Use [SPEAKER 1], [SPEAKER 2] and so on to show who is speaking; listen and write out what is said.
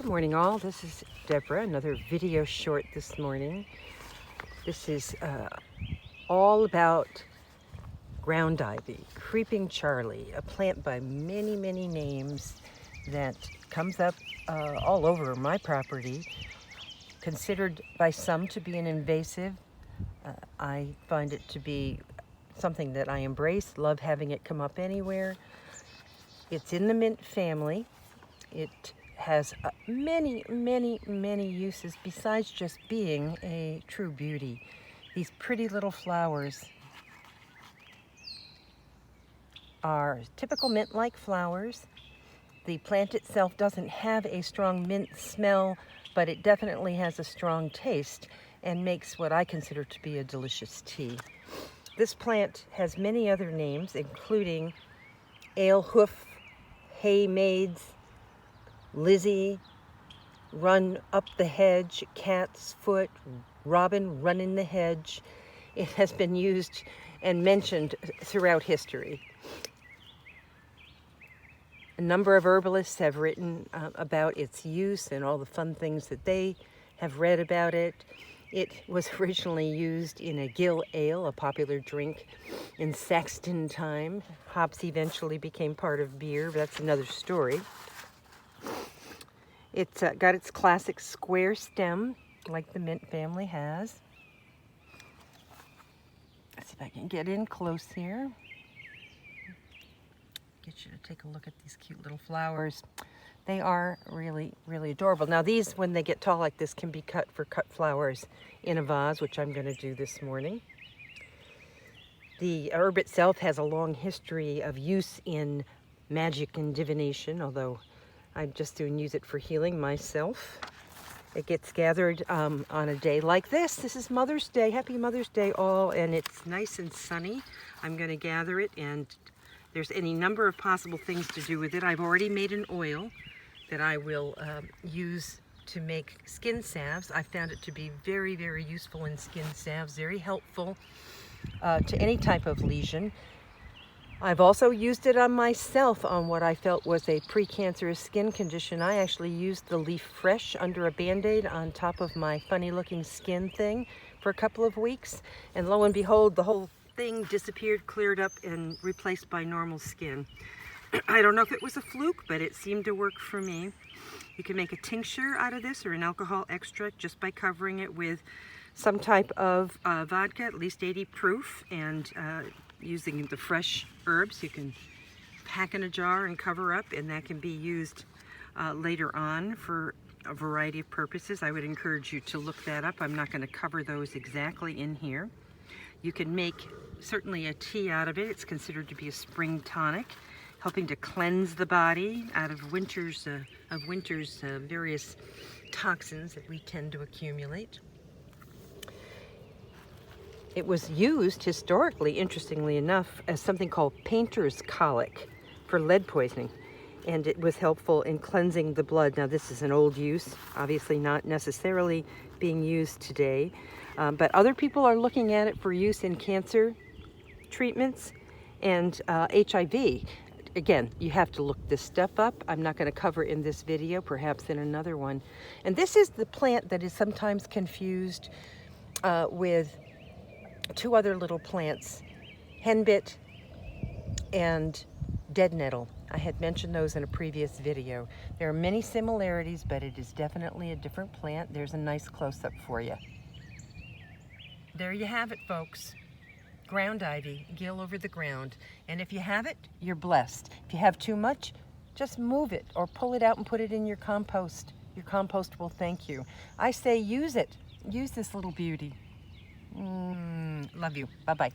[SPEAKER 1] Good morning all, this is Deborah, another video short this morning. This is all about ground ivy, creeping Charlie, a plant by many names that comes up all over my property, considered by some to be an invasive. I find it to be something that I embrace, love having it come up anywhere. It's in the mint family. It has many uses besides just being a true beauty. These pretty little flowers are typical mint-like flowers. The plant itself doesn't have a strong mint smell, but it definitely has a strong taste and makes what I consider to be a delicious tea. This plant has many other names, including alehoof, hay maids, Lizzie, run up the hedge, cat's foot, robin, run in the hedge. It has been used and mentioned throughout history. A number of herbalists have written about its use and all the fun things that they have read about it. It was originally used in a gill ale, a popular drink in Saxon time. Hops eventually became part of beer, but that's another story. It's got its classic square stem, like the mint family has. Let's see if I can get in close here. Get you to take a look at these cute little flowers. They are really adorable. Now these, when they get tall like this, can be cut for cut flowers in a vase, which I'm going to do this morning. The herb itself has a long history of use in magic and divination, although I just do use it for healing myself. It gets gathered on a day like this. This is Mother's Day. Happy Mother's Day all, and it's nice and sunny. I'm going to gather it, and there's any number of possible things to do with it. I've already made an oil that I will use to make skin salves. I found it to be very useful in skin salves, very helpful to any type of lesion. I've also used it on myself on what I felt was a precancerous skin condition. I actually used the leaf fresh under a Band-Aid on top of my funny looking skin thing for a couple of weeks, and lo and behold, the whole thing disappeared, cleared up, and replaced by normal skin. I don't know if it was a fluke, but it seemed to work for me. You can make a tincture out of this or an alcohol extract just by covering it with some type of vodka, at least 80 proof, and using the fresh herbs. You can pack in a jar and cover up, and that can be used later on for a variety of purposes. I would encourage you to look that up. I'm not going to cover those exactly in here. You can make certainly a tea out of it. It's considered to be a spring tonic, helping to cleanse the body out of winter's various toxins that we tend to accumulate. It was used historically, interestingly enough, as something called painter's colic for lead poisoning, and it was helpful in cleansing the blood. Now this is an old use, obviously not necessarily being used today, but other people are looking at it for use in cancer treatments and HIV. Again, you have to look this stuff up. I'm not going to cover in this video, perhaps in another one. And this is the plant that is sometimes confused with two other little plants, henbit and dead nettle. I had mentioned those in a previous video. There are many similarities, but it is definitely a different plant. There's a nice close-up for you. There you have it, folks. Ground ivy, gill over the ground. And if you have it, you're blessed. If you have too much, just move it or pull it out and put it in your compost. Your compost will thank you. I say use it. Use this little beauty. Love you. Bye-bye.